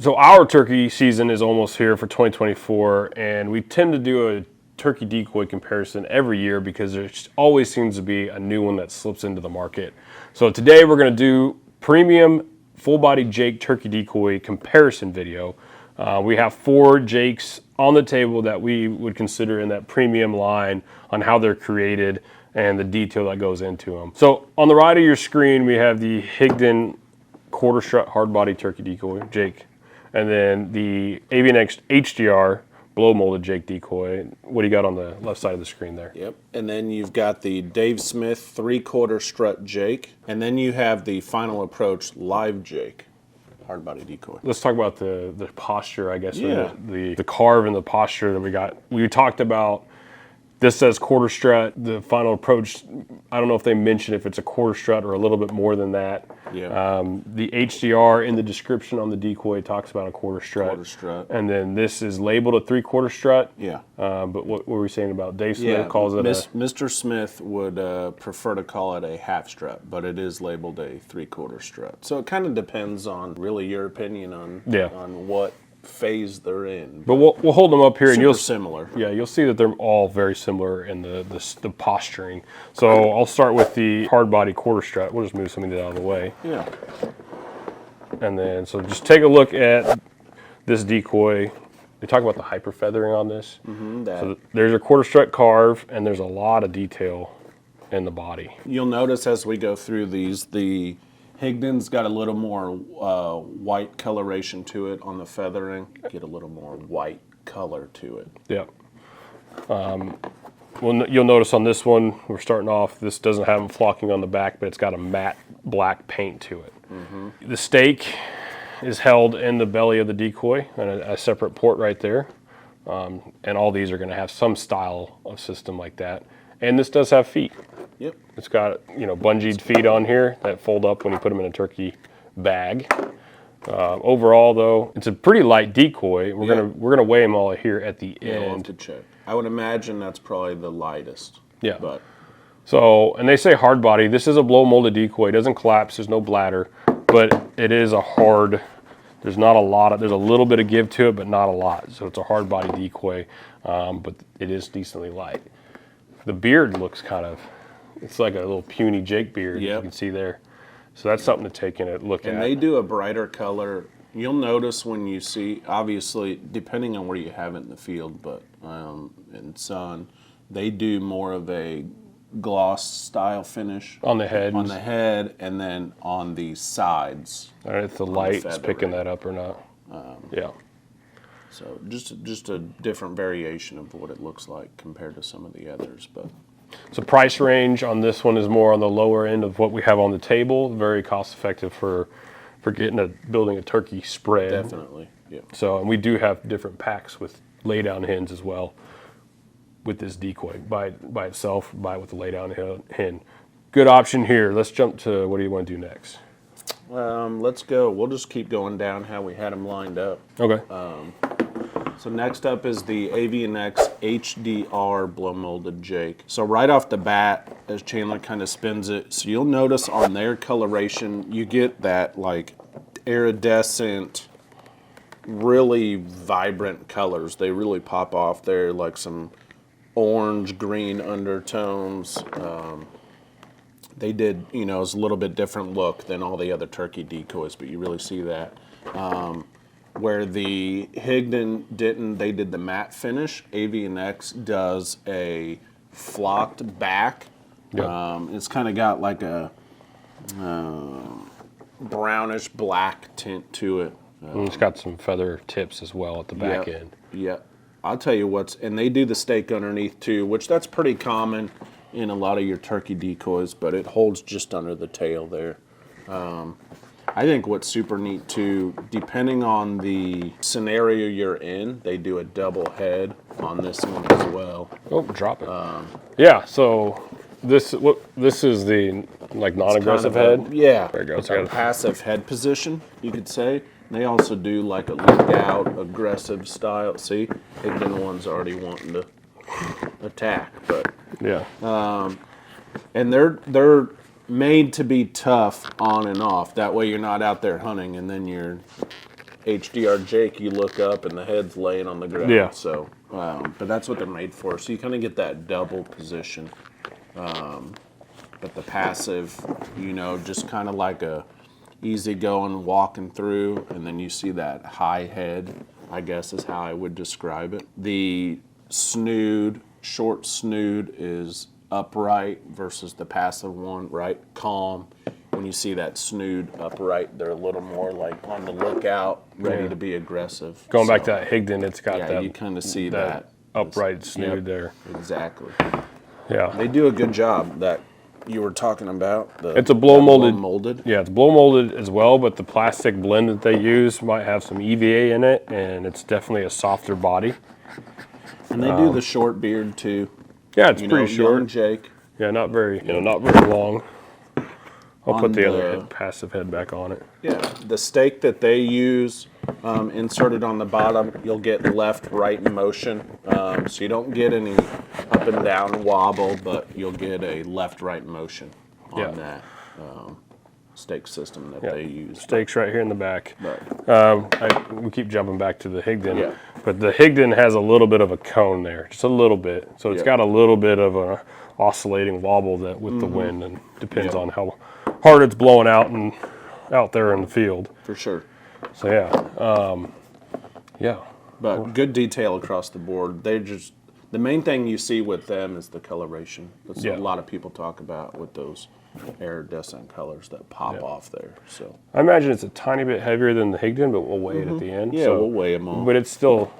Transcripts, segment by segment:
So our turkey season is almost here for 2024, and we tend to do a turkey decoy comparison every year because there always seems to be a new one that slips into the market. So today we're going to do premium full-body Jake turkey decoy comparison video. We have 4 Jakes on the table that we would consider in that premium line on how they're created and the detail that goes into them. So on the right of your screen, we have the Higden quarter strut hard body turkey decoy Jake, and then the AVNX HDR blow molded Jake decoy. What do you got on the left side of the screen there? Yep. And then you've got the Dave Smith 3/4 strut Jake, and then you have the Final Approach live Jake hard body decoy. Let's talk about the posture, I guess. Yeah. The carve and the posture that we got. We talked about. This says quarter strut. The Final Approach, I don't know if they mention if it's a quarter strut or a little bit more than that. Yeah. The HDR in the description on the decoy talks about a quarter strut. Quarter strut. And then this is labeled a 3/4 strut. Yeah. But what were we saying about Dave Smith calls it Mr. Smith would prefer to call it a half strut, but it is labeled a 3/4 strut. So it kind of depends on really your opinion on what phase they're in. But we'll hold them up here, and you'll similar. Yeah, you'll see that they're all very similar in the posturing. So I'll start with the hard body quarter strut. We'll just move some of it out of the way. Yeah. And then so just take a look at this decoy. They talk about the hyper feathering on this. So there's a quarter strut carve, and there's a lot of detail in the body. You'll notice as we go through these, the Higden's got a little more white coloration to it on the feathering. Get a little more white color to it. Yeah. Well, you'll notice on this one, we're starting off, this doesn't have them flocking on the back, but it's got a matte black paint to it. The stake is held in the belly of the decoy and a separate port right there. And all these are going to have some style of system like that. And this does have feet. Yep. It's got, bungeed feet on here that fold up when you put them in a turkey bag. Overall, though, it's a pretty light decoy. We're gonna weigh them all here at the end. We'll have to check. I would imagine that's probably the lightest. Yeah. But so, and they say hard body. This is a blow molded decoy. It doesn't collapse. There's no bladder, but it is a hard. There's not a lot of. There's a little bit of give to it, but not a lot. So it's a hard body decoy, but it is decently light. The beard looks kind of. It's like a little puny Jake beard. You can see there. So that's something to take in a look at. And they do a brighter color. You'll notice when you see, obviously, depending on where you have it in the field, but in sun, they do more of a gloss style finish. On the head. On the head, and then on the sides. I don't know if the light is picking that up or not. Yeah. So just a different variation of what it looks like compared to some of the others, but. So price range on this one is more on the lower end of what we have on the table. Very cost effective for building a turkey spread. Definitely, yeah. So, and we do have different packs with lay down hens as well with this decoy. Buy itself, buy it with a lay down hen. Good option here. Let's jump to what do you want to do next? Let's go. We'll just keep going down how we had them lined up. Okay. So next up is the AVNX HDR blow molded Jake. So right off the bat, as Chandler kind of spins it, so you'll notice on their coloration, you get that like iridescent, really vibrant colors. They really pop off there, like some orange, green undertones. They did, it's a little bit different look than all the other turkey decoys, but you really see that. Where the Higden didn't, they did the matte finish. AVNX does a flocked back. Yep. It's kind of got like a brownish black tint to it. And it's got some feather tips as well at the back end. Yeah. I'll tell you and they do the stake underneath too, which that's pretty common in a lot of your turkey decoys, but it holds just under the tail there. I think what's super neat too, depending on the scenario you're in, they do a double head on this one as well. Oh, drop it. Yeah, so this is the like non-aggressive head? Yeah, there it goes. It's a passive head position, you could say. They also do like a look out, aggressive style. See, Higden one's already wanting to attack, but yeah. And they're made to be tough on and off. That way you're not out there hunting and then you're HDR Jake, you look up and the head's laying on the ground. Yeah. So, but that's what they're made for. So you kind of get that double position. But the passive, you know, just kind of like a easy going walking through, and then you see that high head, I guess is how I would describe it. The snood, short snood, is upright versus the passive one, right? Calm. When you see that snood upright, they're a little more like on the lookout, ready to be aggressive. Going back to that Higden, it's got that. You kind of see that upright snood there. Exactly. Yeah. They do a good job that you were talking about. It's a blow molded. Molded. Yeah, it's blow molded as well, but the plastic blend that they use might have some EVA in it, and it's definitely a softer body. And they do the short beard too. Yeah, it's pretty short. Young Jake. Yeah, not very long. I'll put the On other the- passive head back on it. Yeah, the stake that they use inserted on the bottom, you'll get left-right motion. So you don't get any up and down wobble, but you'll get a left-right motion on that stake system that they use. Stakes right here in the back. But, We keep jumping back to the Higden, Yeah. but the Higden has a little bit of a cone there, just a little bit. So it's got a little bit of a oscillating wobble that with the wind, and depends on how hard it's blowing out and out there in the field. for sure. So yeah. But good detail across the board. They just, the main thing you see with them is the coloration. That's a lot of people talk about with those iridescent colors that pop off there. So I imagine it's a tiny bit heavier than the Higden, but we'll weigh it at the end. yeah, we'll weigh them all. But it's still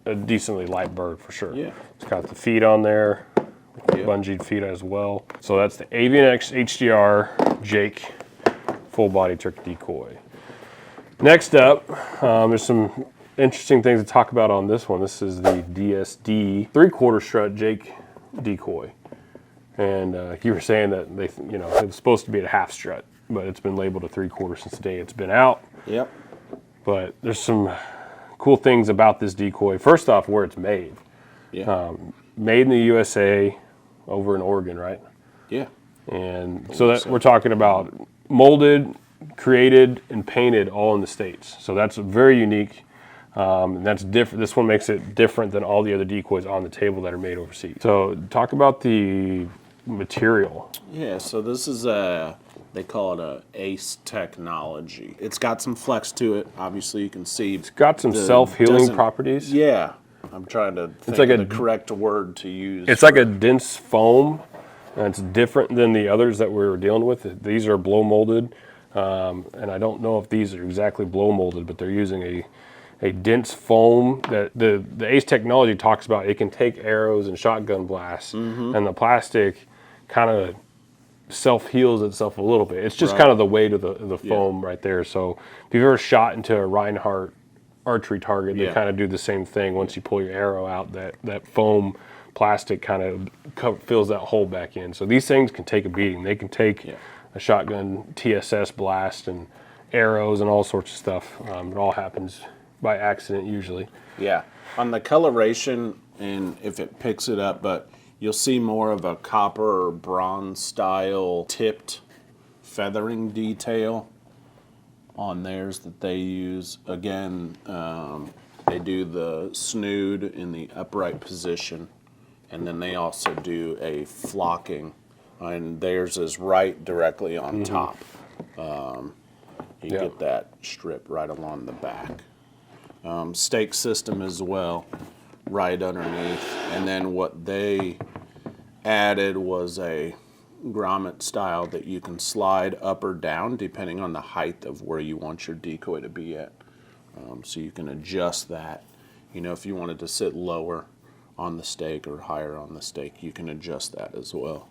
a decently light bird for sure. Yeah. It's got the feet on there, bungeed feet as well. So that's the AVNX HDR Jake full body turkey decoy. Next up, there's some interesting things to talk about on this one. This is the DSD 3/4 Strut Jake decoy. And you were saying that it was supposed to be at a half strut, but it's been labeled a 3/4 since the day it's been out. Yep. But there's some cool things about this decoy. First off, where it's made. Yeah. Made in the USA, over in Oregon, right? Yeah. And so that we're talking about molded, created, and painted all in the States. So that's very unique. And that's different. This one makes it different than all the other decoys on the table that are made overseas. So talk about the material. Yeah, so this is they call it a ACE technology. It's got some flex to it. Obviously, you can see It's got some self-healing properties. Yeah, I'm trying to think like of a- the correct word to use. It's like a dense foam, and it's different than the others that we were dealing with. These are blow molded, and I don't know if these are exactly blow molded, but they're using a dense foam that the ACE technology talks about. It can take arrows and shotgun blasts, and the plastic kind of self-heals itself a little bit. It's just kind of the weight of the foam right there. So if you've ever shot into a Reinhardt archery target, they kind of do the same thing. Once you pull your arrow out, that foam plastic kind of fills that hole back in. So these things can take a beating. They can take a shotgun TSS blast and arrows and all sorts of stuff. It all happens by accident usually. Yeah, on the coloration, and if it picks it up, but you'll see more of a copper or bronze style tipped feathering detail on theirs that they use. Again, they do the snood in the upright position, and then they also do a flocking, and theirs is right directly on top. You get that strip right along the back. Stake system as well, right underneath. And then what they added was a grommet style that you can slide up or down depending on the height of where you want your decoy to be at. So you can adjust that. If you wanted to sit lower on the stake or higher on the stake, you can adjust that as well.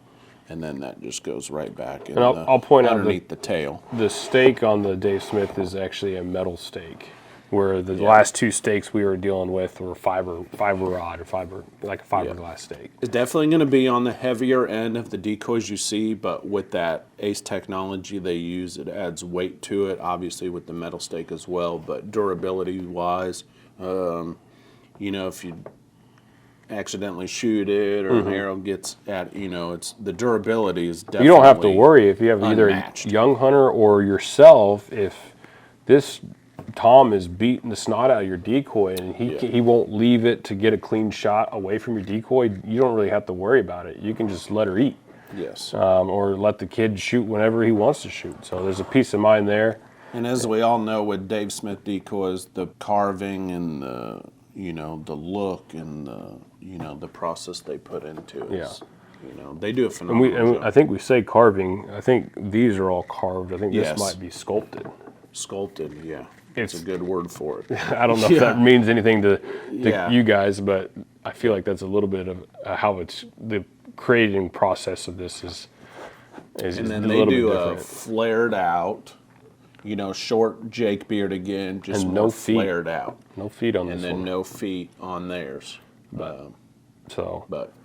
And then that just goes right back in I'll point out underneath the tail. The stake on the Dave Smith is actually a metal stake, where the last two stakes we were dealing with were fiber rod or like a fiberglass stake. It's definitely going to be on the heavier end of the decoys you see, but with that ACE technology they use, it adds weight to it, obviously with the metal stake as well, but durability-wise, if you accidentally shoot it or an arrow gets at, it's the durability is definitely You don't have to worry if you have either unmatched. a young hunter or yourself, if this Tom is beating the snot out of your decoy, and he won't leave it to get a clean shot away from your decoy, you don't really have to worry about it. You can just let her eat. Yes. Or let the kid shoot whenever he wants to shoot. So there's a peace of mind there. And as we all know with Dave Smith decoys, the carving and the, you know, the look and the, you know, the process they put into it. Yeah. You know, they do a phenomenal job. I think we say carving. I think these are all carved. I think this might be sculpted. Sculpted, yeah. It's a good word for it. I don't know if that means anything to you guys, but I feel like that's a little bit of how it's the creating process of this is and then a they little do bit a different. flared out, you know, short Jake beard again, just And more no feet. flared out. No feet on this And then one. no feet on theirs. But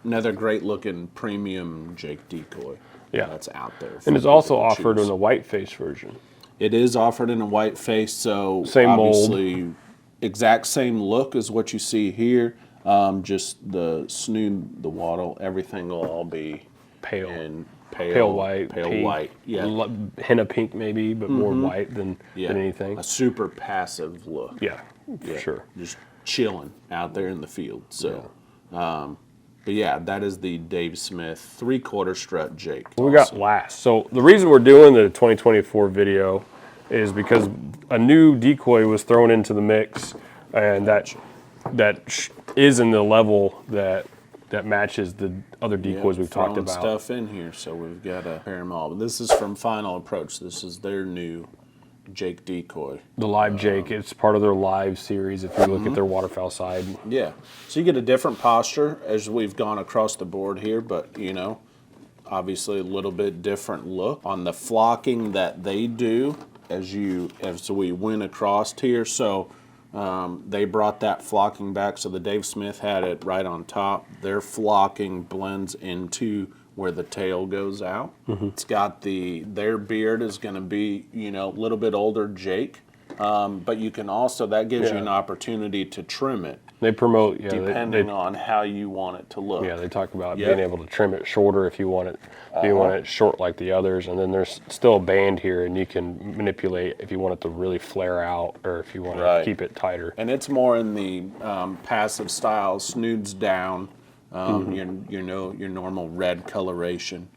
another great looking premium Jake decoy. Yeah. That's out there. And it's also offered in a white face version. It is offered in a white face, so Same obviously exact same look as what you see here. Just the snood, the wattle, everything will all be Pale. and Pale white. pale pink, white. Yeah, henna pink maybe, but more white than anything. A super passive look. Yeah, for sure. Just chilling out there in the field. So, but yeah, that is the Dave Smith 3/4 Strut Jake. We got last. So the reason we're doing the 2024 video is because a new decoy was thrown into the mix, and that is in the level that matches the other decoys we've talked about. Stuff in here, so we've got to pair them all. But this is from Final Approach. This is their new Jake decoy. The live Jake, it's part of their live series. If you look at their waterfowl side, Yeah, so you get a different posture as we've gone across the board here, but you know, obviously a little bit different look on the flocking that they do as we went across here. So they brought that flocking back, so the Dave Smith had it right on top. Their flocking blends into where the tail goes out. It's got their beard is going to be, you know, a little bit older Jake, but you can also, that gives you an opportunity to trim it. they promote, Depending on how you want it to look. Yeah, they talk about being able to trim it shorter if you want it. If you want it short like the others, and then there's still a band here, and you can manipulate if you want it to really flare out, or if you want to keep it tighter. And it's more in the passive style, snoods down, your normal red coloration,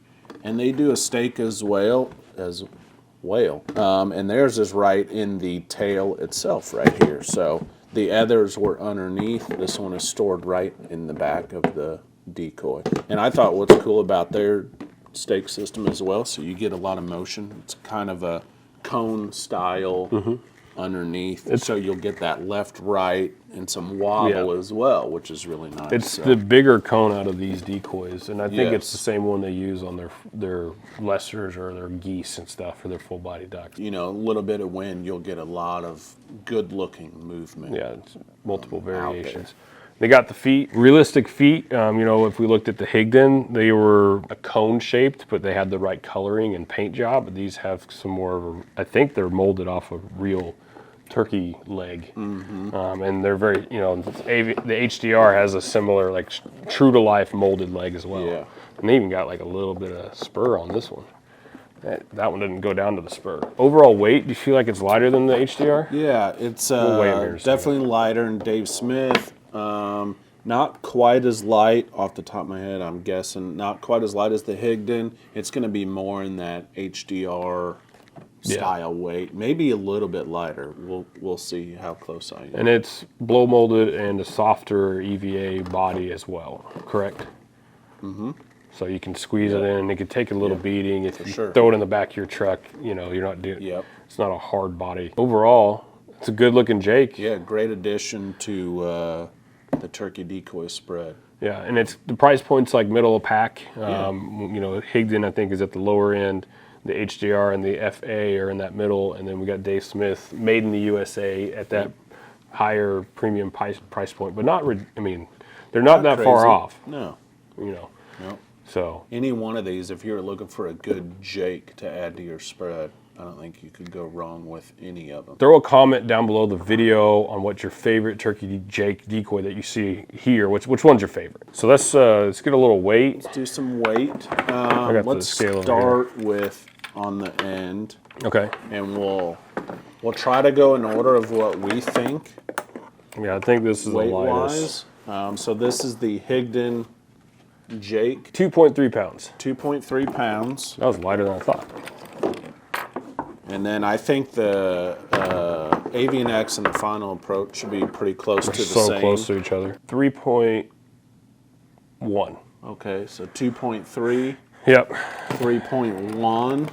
and they do a stake as well. And theirs is right in the tail itself, right here. So the others were underneath. This one is stored right in the back of the decoy. And I thought what's cool about their stake system as well, so you get a lot of motion. It's kind of a cone style underneath, so you'll get that left, right, and some wobble as well, which is really nice. It's the bigger cone out of these decoys, and I think it's the same one they use on their lessers or their geese and stuff for their full body ducks. You know, a little bit of wind, you'll get a lot of good looking movement. Yeah, it's multiple variations. They got the feet, realistic feet. You know, if we looked at the Higden, they were a cone shaped, but they had the right coloring and paint job. But these have some more, I think they're molded off a real turkey leg. And they're very, you know, the HDR has a similar, like, true to life molded leg as well. Yeah. And they even got like a little bit of spur on this one. That one didn't go down to the spur. Overall weight, do you feel like it's lighter than the HDR? Yeah, it's weigh it definitely lighter than Dave Smith. Not quite as light off the top of my head, I'm guessing. Not quite as light as the Higden. It's going to be more in that HDR style weight. Maybe a little bit lighter. We'll see how close I am. And it's blow molded and a softer EVA body as well, correct? So you can squeeze it in. It could take a little beating. If you throw it in the back of your truck, you know, you're not doing it's not a hard body. Overall, it's a good looking Jake. Yeah, great addition to the turkey decoy spread. Yeah, and it's the price point's like middle of pack. You know, Higden I think is at the lower end. The HDR and the FA are in that middle, and then we got Dave Smith, made in the USA, at that higher premium price point. But not, I mean, they're not that far off. No. You know. No. So any one of these, if you're looking for a good Jake to add to your spread, I don't think you could go wrong with any of them. throw a comment down below the video on what your favorite turkey Jake decoy that you see here. Which one's your favorite? So let's get a little weight. Let's do some weight. got the Let's scale over start with on the end. Okay. and we'll try to go in order of what we think Yeah, I think this is the lightest. weight-wise. So this is the Higden Jake, 2.3 pounds. 2.3 pounds. That was lighter than I thought. And then I think the Avian X and the Final Approach should be pretty close to the So same. close to each other. 3.1. Okay, so 2.3, Yep. 3.1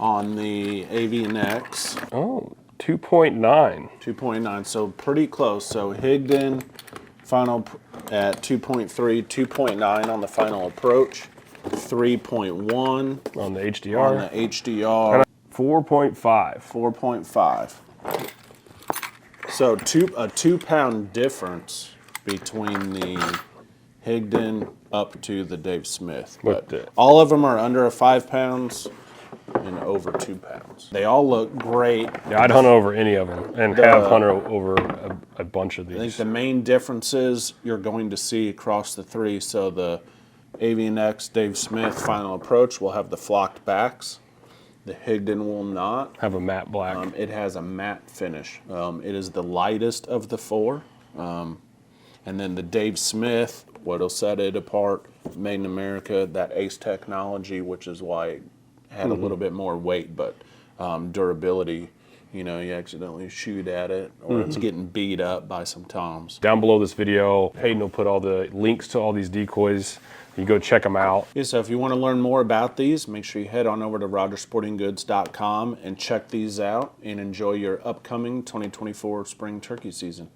on the Avian X. Oh, 2.9. 2.9, so pretty close. So Higden final at 2.3, 2.9 on the Final Approach, 3.1 On the HDR. on the HDR, 4.5. 4.5. So a 2 pound difference between the Higden up to the Dave Smith. But all of them are under 5 pounds and over 2 pounds. They all look great. Yeah, I'd hunt over any of them and have hunted over a bunch of these. I think the main differences you're going to see across the three. So the Avian X Dave Smith Final Approach will have the flocked backs. The Higden will not. Have a matte black. It has a matte finish. It is the lightest of the four. And then the Dave Smith, what'll set it apart, made in America, that ACE technology, which is why it had a little bit more weight, but durability. You know, you accidentally shoot at it, or it's getting beat up by some toms. Down below this video, Hayden will put all the links to all these decoys. You go check them out. Yeah, so if you want to learn more about these, make sure you head on over to rogersportinggoods.com and check these out and enjoy your upcoming 2024 spring turkey season.